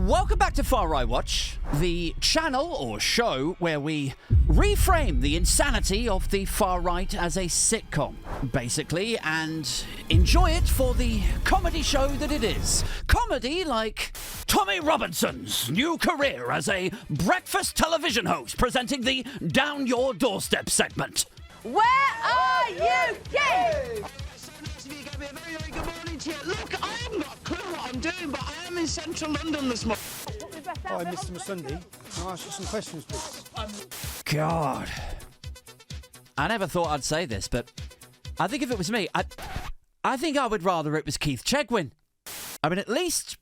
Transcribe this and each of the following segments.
Welcome back to Far Right Watch, the channel or show where we reframe the insanity of the far right as a sitcom, basically, and enjoy it for the comedy show that it is. Comedy like Tommy Robinson's new career as a breakfast television host presenting the Down Your Doorstep segment. Where are you, kids? Very good morning to you. Look, I haven't got a clue what I'm doing, but I am in central London this morning. Hi, Mr. Sunday. Can I ask you some questions, please? God. I never thought I'd say this, but I think if it was me, I think I would rather it was Keith Chegwin. I mean, at least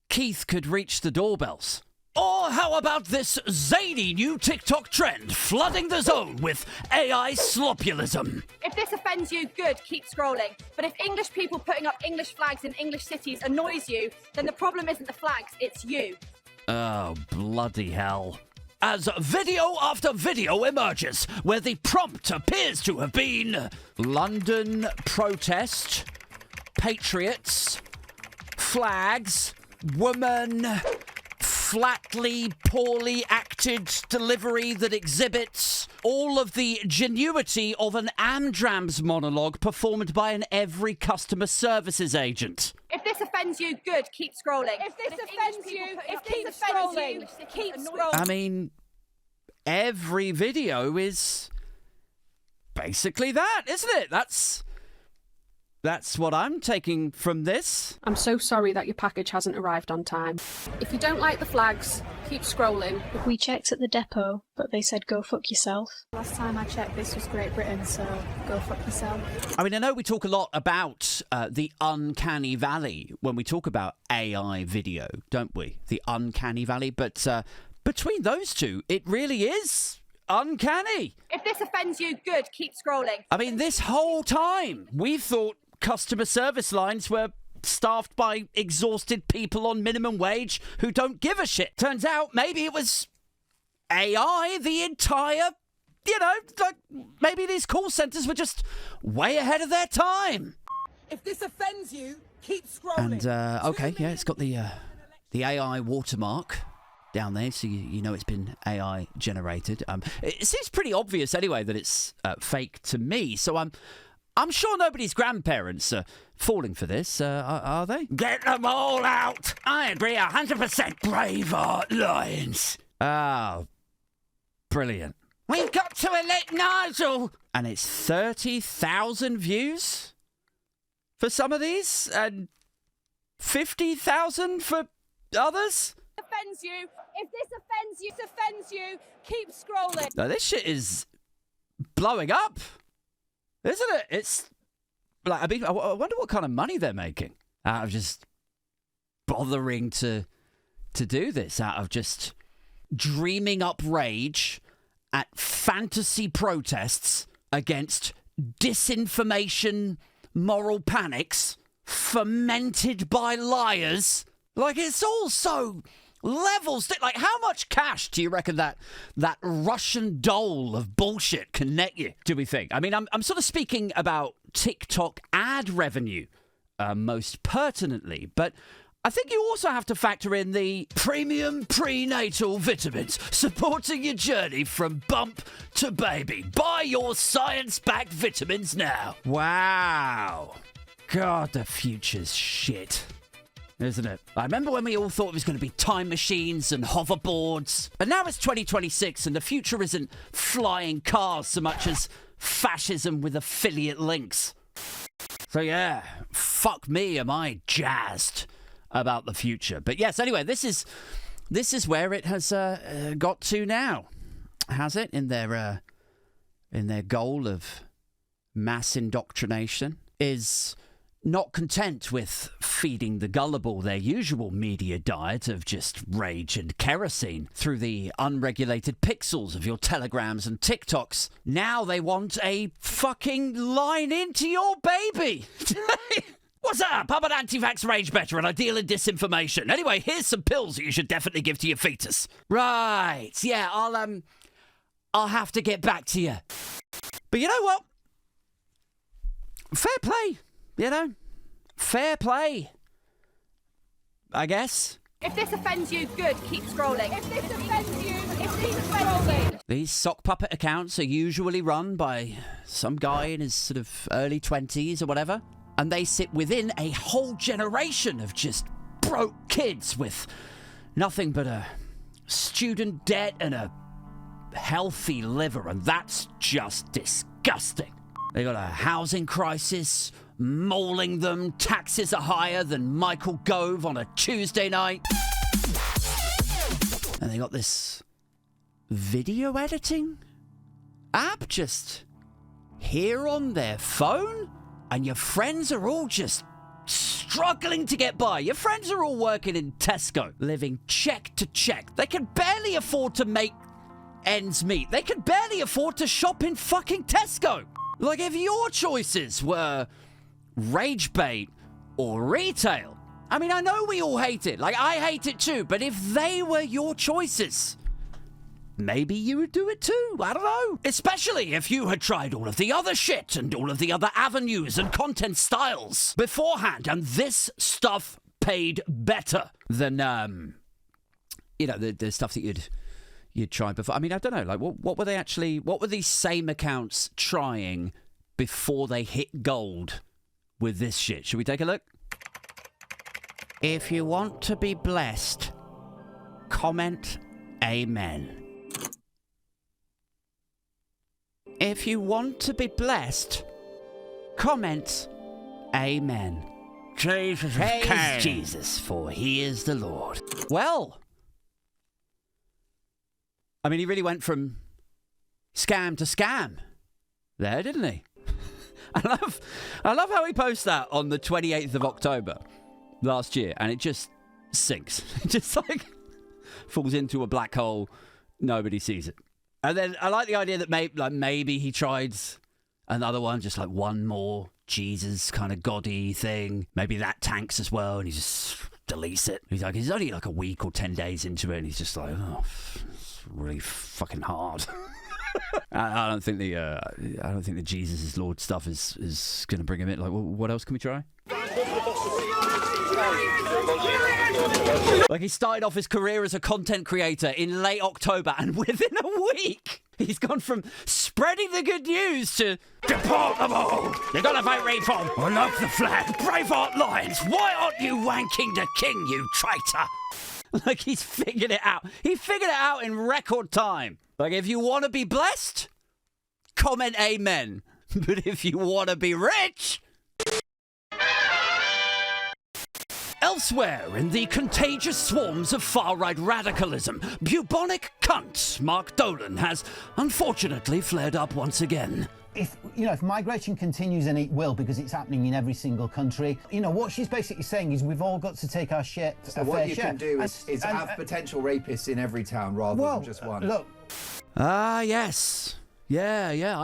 Keith could reach the doorbells. Or how about this zany new TikTok trend flooding the zone with AI slopulism? If this offends you, good, keep scrolling. But if English people putting up English flags in English cities annoys you, then the problem isn't the flags, it's you. Oh, bloody hell. As video after video emerges, where the prompt appears to have been London protest, patriots, flags, woman, flatly, poorly acted delivery that exhibits all of the genuity of an Amdrams monologue performed by an every customer services agent. If this offends you, good, keep scrolling. If this offends you, keep scrolling. Keep scrolling. I mean, every video is basically that, isn't it? That's what I'm taking from this. I'm so sorry that your package hasn't arrived on time. If you don't like the flags, keep scrolling. We checked at the depot, but they said go fuck yourself. Last time I checked, this was Great Britain, so go fuck yourself. I mean, I know we talk a lot about the Uncanny Valley when we talk about AI video, don't we? The Uncanny Valley, but between those two, it really is uncanny. If this offends you, good, keep scrolling. I mean, this whole time, we thought customer service lines were staffed by exhausted people on minimum wage who don't give a shit. Turns out maybe it was AI the entire, like maybe these call centers were just way ahead of their time. If this offends you, keep scrolling. And, okay, yeah, it's got the AI watermark down there, so you know it's been AI generated. It seems pretty obvious anyway that it's fake to me, so I'm sure nobody's grandparents are falling for this, are they? Get them all out! I agree 100%. Braveheart Lions. Oh, brilliant. We've got to elect Nigel! And it's 30,000 views for some of these, and 50,000 for others? Offends you. If this offends you, keep scrolling. Now, this shit is blowing up. Isn't it? It's like, I mean, I wonder what kind of money they're making out of just bothering to do this, out of just dreaming up rage at fantasy protests against disinformation, moral panics fomented by liars. Like, it's all so levels. Like, how much cash do you reckon that Russian dole of bullshit can net you, do we think? I mean, I'm sort of speaking about TikTok ad revenue most pertinently, but I think you also have to factor in the premium prenatal vitamins supporting your journey from bump to baby. Buy your science-backed vitamins now. Wow. God, the future's shit. Isn't it? I remember when we all thought it was going to be time machines and hoverboards. But now it's 2026 and the future isn't flying cars so much as fascism with affiliate links. So yeah, fuck me, am I jazzed about the future. But yes, anyway, this is where it has got to now. Has it? In their goal of mass indoctrination, is not content with feeding the gullible their usual media diet of just rage and kerosene through the unregulated pixels of your telegrams and TikToks. Now they want a fucking line into your baby. What's up? I'm an anti-vax rage better and I deal in disinformation. Anyway, here's some pills that you should definitely give to your fetus. Right. Yeah, I'll have to get back to you. But you know what? Fair play. You know, fair play, I guess. If this offends you, good, keep scrolling. If this offends you, keep scrolling. These sock puppet accounts are usually run by some guy in his sort of early 20s or whatever, and they sit within a whole generation of just broke kids with nothing but a student debt and a healthy liver, and that's just disgusting. They got a housing crisis mauling them, taxes are higher than Michael Gove on a Tuesday night, and they got this video editing app just here on their phone, and your friends are all just struggling to get by. Your friends are all working in Tesco, living check to check. They can barely afford to make ends meet. They can barely afford to shop in fucking Tesco. Like, if your choices were rage bait or retail, I mean, I know we all hate it. Like, I hate it too. But if they were your choices, maybe you would do it too. I don't know. Especially if you had tried all of the other shit and all of the other avenues and content styles beforehand, and this stuff paid better than, the stuff that you'd tried before. I mean, I don't know. Like, what were these same accounts trying before they hit gold with this shit? Should we take a look? If you want to be blessed, comment amen. If you want to be blessed, comment amen. Jesus Praise Jesus, for he is the Lord. Well, I mean, he really went from scam to scam there, didn't he? I love how he posted that on the 28th of October last year, and it just sinks. It just like falls into a black hole. Nobody sees it. And then I like the idea that maybe he tried another one, just like one more Jesus kind of goddy thing. Maybe that tanks as well, and he just deletes it. He's only like a week or 10 days into it, and he's just like, oh, it's really fucking hard. I don't think the Jesus is Lord stuff is going to bring him in. Like, what else can we try? Like, he started off his career as a content creator in late October, and within a week, he's gone from spreading the good news to deport them all. You're gonna vote reform. I love the flag. Braveheart lines. Why aren't you wanking the king, you traitor? Like, he's figured it out. He figured it out in record time. Like, if you want to be blessed, comment amen. But if you want to be rich... Elsewhere in the contagious swarms of far-right radicalism, bubonic cunt Mark Dolan has unfortunately flared up once again. If migration continues, and it will, because it's happening in every single country, what she's basically saying is we've all got to take our share. So what you can do is have potential rapists in every town rather than just one. Look. Yes. Yeah,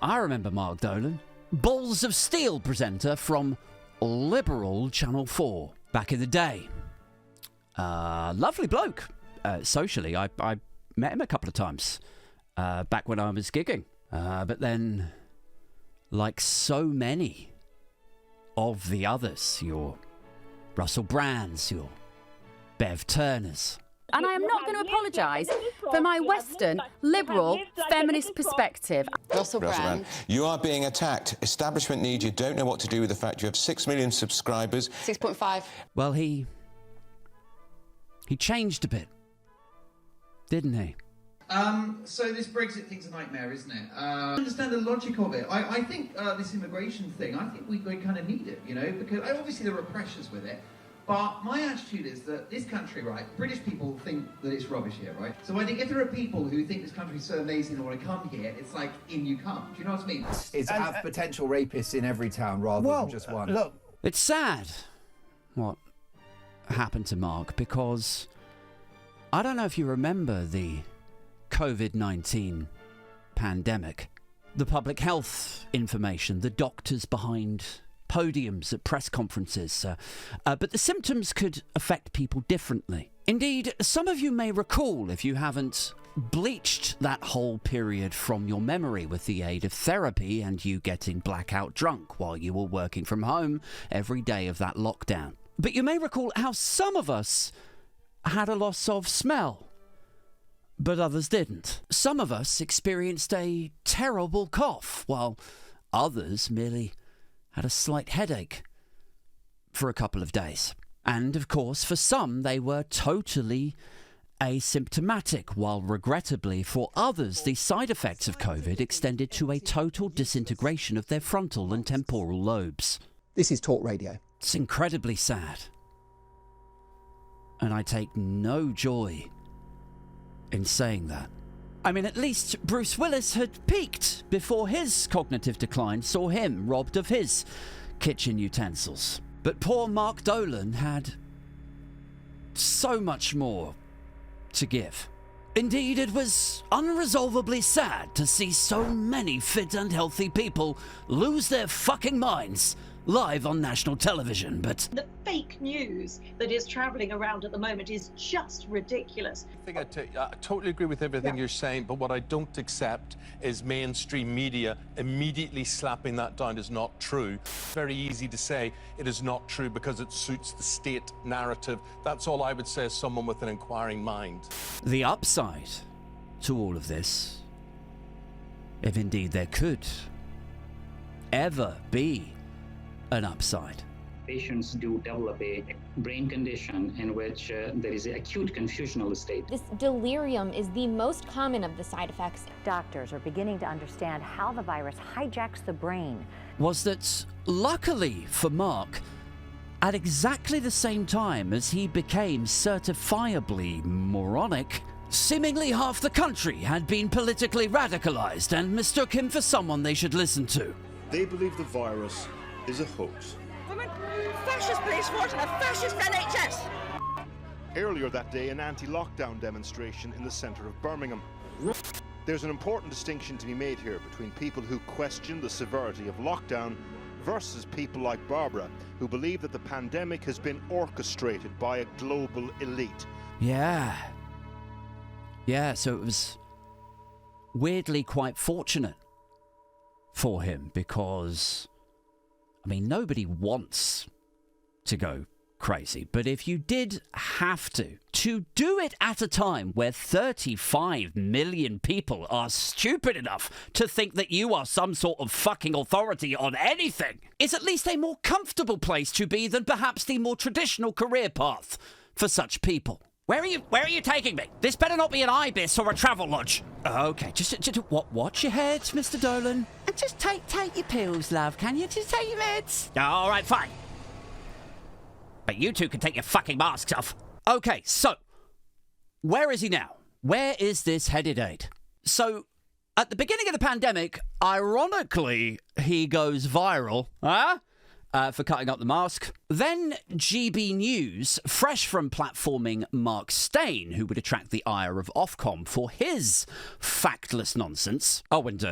I remember Mark Dolan. Balls of Steel presenter from Liberal Channel 4 back in the day. Lovely bloke. Socially, I met him a couple of times back when I was gigging. But then, like so many of the others, your Russell Brands, your Bev Turners. And I am not going to apologise for my Western, liberal, feminist perspective. Russell Brand. You are being attacked. Establishment need you. Don't know what to do with the fact you have 6 million subscribers. 6.5. Well, he changed a bit, didn't he? So this Brexit thing's a nightmare, isn't it? I understand the logic of it. I think this immigration thing, I think we kind of need it, because obviously there are pressures with it. But my attitude is that this country, right, British people think that it's rubbish here, right? So I think if there are people who think this country is so amazing and want to come here, it's like, in you come. Do you know what I mean? It's have potential rapists in every town rather than just one. Look, it's sad what happened to Mark, because I don't know if you remember the COVID-19 pandemic, the public health information, the doctors behind podiums at press conferences, but the symptoms could affect people differently. Indeed, some of you may recall, if you haven't bleached that whole period from your memory with the aid of therapy and you getting blackout drunk while you were working from home every day of that lockdown. But you may recall how some of us had a loss of smell, but others didn't. Some of us experienced a terrible cough, while others merely had a slight headache for a couple of days. And, of course, for some, they were totally asymptomatic, while regrettably for others, the side effects of COVID extended to a total disintegration of their frontal and temporal lobes. This is Talk Radio. It's incredibly sad. And I take no joy in saying that. I mean, at least Bruce Willis had peaked before his cognitive decline saw him robbed of his kitchen utensils. But poor Mark Dolan had so much more to give. Indeed, it was unresolvably sad to see so many fit and healthy people lose their fucking minds live on national television, but the fake news that is travelling around at the moment is just ridiculous. I totally agree with everything you're saying, but what I don't accept is mainstream media immediately slapping that down as not true. It's very easy to say it is not true because it suits the state narrative. That's all I would say as someone with an inquiring mind. The upside to all of this, if indeed there could ever be an upside. Patients do develop a brain condition in which there is an acute confusional state. This delirium is the most common of the side effects. Doctors are beginning to understand how the virus hijacks the brain. Was that, luckily for Mark, at exactly the same time as he became certifiably moronic, seemingly half the country had been politically radicalized and mistook him for someone they should listen to. They believe the virus is a hoax. Women, fascist police force and a fascist NHS! Earlier that day, an anti-lockdown demonstration in the centre of Birmingham. There's an important distinction to be made here between people who question the severity of lockdown versus people like Barbara, who believe that the pandemic has been orchestrated by a global elite. Yeah, so it was weirdly quite fortunate for him because, I mean, nobody wants to go crazy, but if you did have to do it at a time where 35 million people are stupid enough to think that you are some sort of fucking authority on anything, it's at least a more comfortable place to be than perhaps the more traditional career path for such people. Where are you taking me? This better not be an ibis or a travel lodge. Okay, just watch your head, Mr. Dolan. And just take your pills, love, can you? Just take your meds. All right, fine. But you two can take your fucking masks off. Okay, so, where is he now? Where is this headed aid? So, at the beginning of the pandemic, ironically, he goes viral, for cutting up the mask. Then GB News, fresh from platforming Mark Steyn, who would attract the ire of Ofcom for his factless nonsense. Oh, and,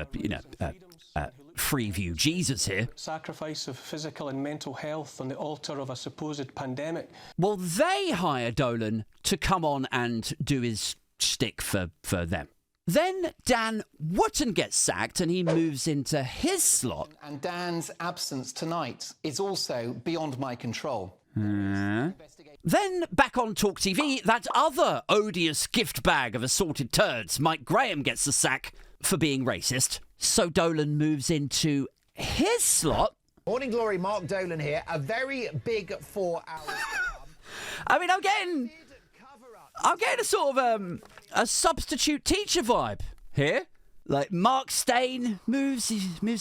Freeview Jesus here. Sacrifice of physical and mental health on the altar of a supposed pandemic. Well, they hire Dolan to come on and do his shtick for them. Then Dan Wootton gets sacked and he moves into his slot. And Dan's absence tonight is also beyond my control. Then, back on Talk TV, that other odious gift bag of assorted turds, Mike Graham, gets the sack for being racist. So Dolan moves into his slot. Morning Glory, Mark Dolan here. A very big 4 hours. I mean, I'm getting a sort of a substitute teacher vibe here. Like Mark Steyn moves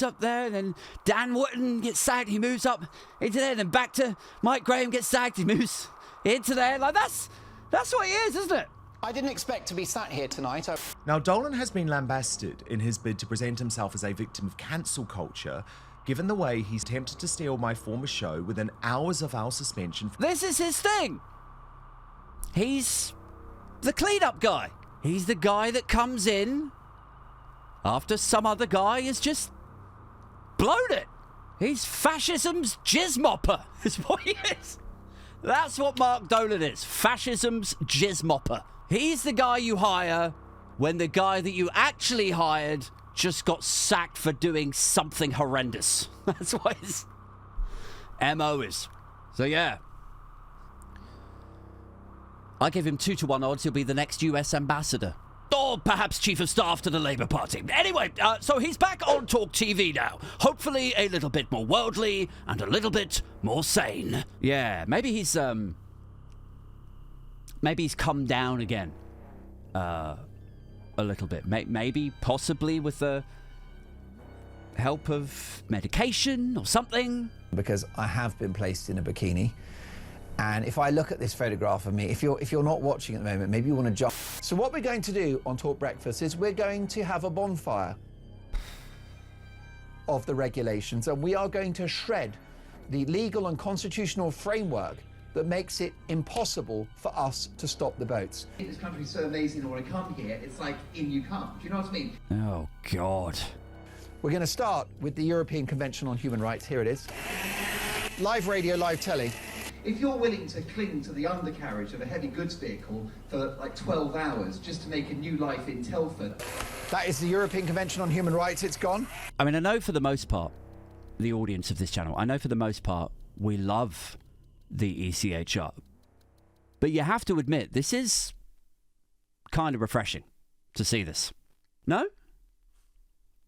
up there, and then Dan Wootton gets sacked, he moves up into there, and then back to Mike Graham gets sacked, he moves into there. Like that's what he is, isn't it? I didn't expect to be sat here tonight. Now, Dolan has been lambasted in his bid to present himself as a victim of cancel culture, given the way he's attempted to steal my former show within hours of our suspension. This is his thing. He's the clean-up guy. He's the guy that comes in after some other guy has just blown it. He's fascism's jizz mopper, is what he is. That's what Mark Dolan is, fascism's jizz mopper. He's the guy you hire when the guy that you actually hired just got sacked for doing something horrendous. That's what his MO is. So yeah, I give him 2-to-1 odds he'll be the next US ambassador. Or perhaps chief of staff to the Labour Party. Anyway, so he's back on Talk TV now. Hopefully a little bit more worldly and a little bit more sane. Yeah, maybe he's come down again. A little bit. Maybe, possibly with the help of medication or something. Because I have been placed in a bikini. And if I look at this photograph of me, if you're not watching at the moment, maybe you want to jump. So what we're going to do on Talk Breakfast is we're going to have a bonfire of the regulations, and we are going to shred the legal and constitutional framework that makes it impossible for us to stop the boats. This country's so amazing, I want to come here. It's like, in you come. Do you know what I mean? Oh, God. We're going to start with the European Convention on Human Rights. Here it is. Live radio, live telly. If you're willing to cling to the undercarriage of a heavy goods vehicle for like 12 hours just to make a new life in Telford. That is the European Convention on Human Rights. It's gone. I mean, I know for the most part, the audience of this channel, I know for the most part, we love the ECHR. But you have to admit, this is kind of refreshing to see this. No?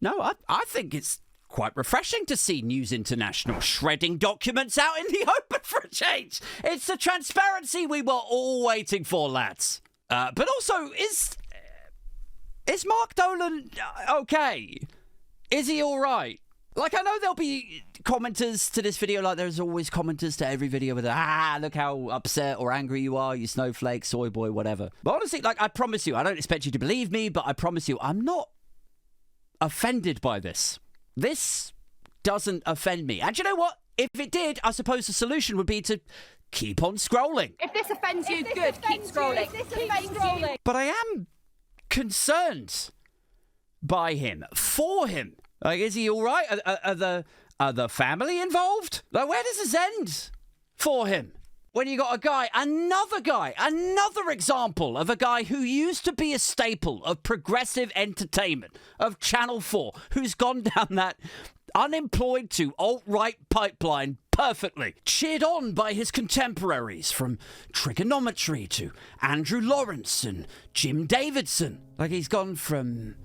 No, I think it's quite refreshing to see News International shredding documents out in the open for a change. It's the transparency we were all waiting for, lads. But also, is Mark Dolan okay? Is he all right? Like, I know there'll be commenters to this video, like there's always commenters to every video with look how upset or angry you are, you snowflake, soy boy, whatever. But honestly, like, I promise you, I don't expect you to believe me, but I promise you, I'm not offended by this. This doesn't offend me. And you know what? If it did, I suppose the solution would be to keep on scrolling. If this offends you, good, keep scrolling. But I am concerned by him, for him. Like, is he all right? Are the family involved? Like, where does this end for him? When you got another example of a guy who used to be a staple of progressive entertainment, of Channel 4, who's gone down that unemployed to alt-right pipeline perfectly, cheered on by his contemporaries from trigonometry to Andrew Lawrence and Jim Davidson. Like, he's gone from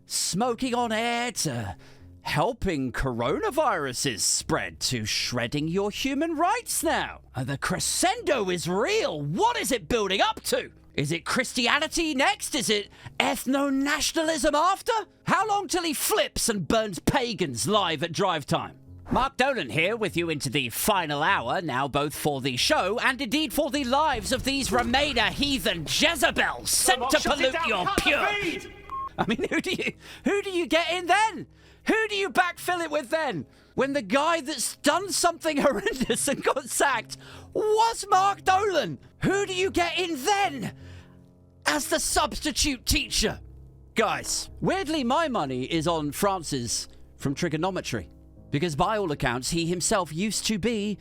smoking on air to helping coronaviruses spread to shredding your human rights now. The crescendo is real. What is it building up to? Is it Christianity next? Is it ethno-nationalism after? How long till he flips and burns pagans live at drive time? Mark Dolan here with you into the final hour, now both for the show and indeed for the lives of these Remainer heathen Jezebels sent to pollute your pure. I mean, who do you get in then? Who do you backfill it with then? When the guy that's done something horrendous and got sacked was Mark Dolan. Who do you get in then as the substitute teacher? Guys, weirdly, my money is on Francis from trigonometry. Because by all accounts, he himself used to be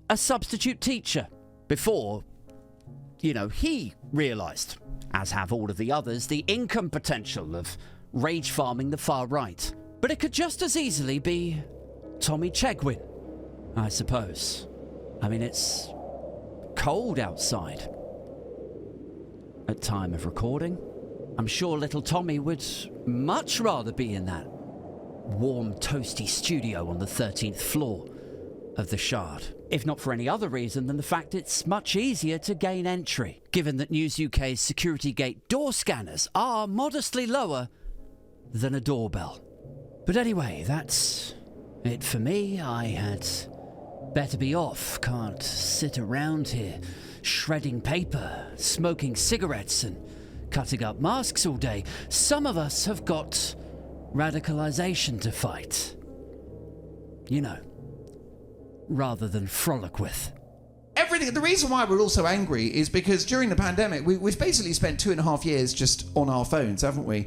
a substitute teacher before, he realised, as have all of the others, the income potential of rage farming the far right. But it could just as easily be Tommy Chegwin, I suppose. I mean, it's cold outside at time of recording. I'm sure little Tommy would much rather be in that warm, toasty studio on the 13th floor of the Shard, if not for any other reason than the fact it's much easier to gain entry, given that News UK's security gate door scanners are modestly lower than a doorbell. But anyway, that's it for me. I had better be off. Can't sit around here shredding paper, smoking cigarettes and cutting up masks all day. Some of us have got radicalization to fight. Rather than frolic with. The reason why we're all so angry is because during the pandemic, we've basically spent 2.5 years just on our phones, haven't we?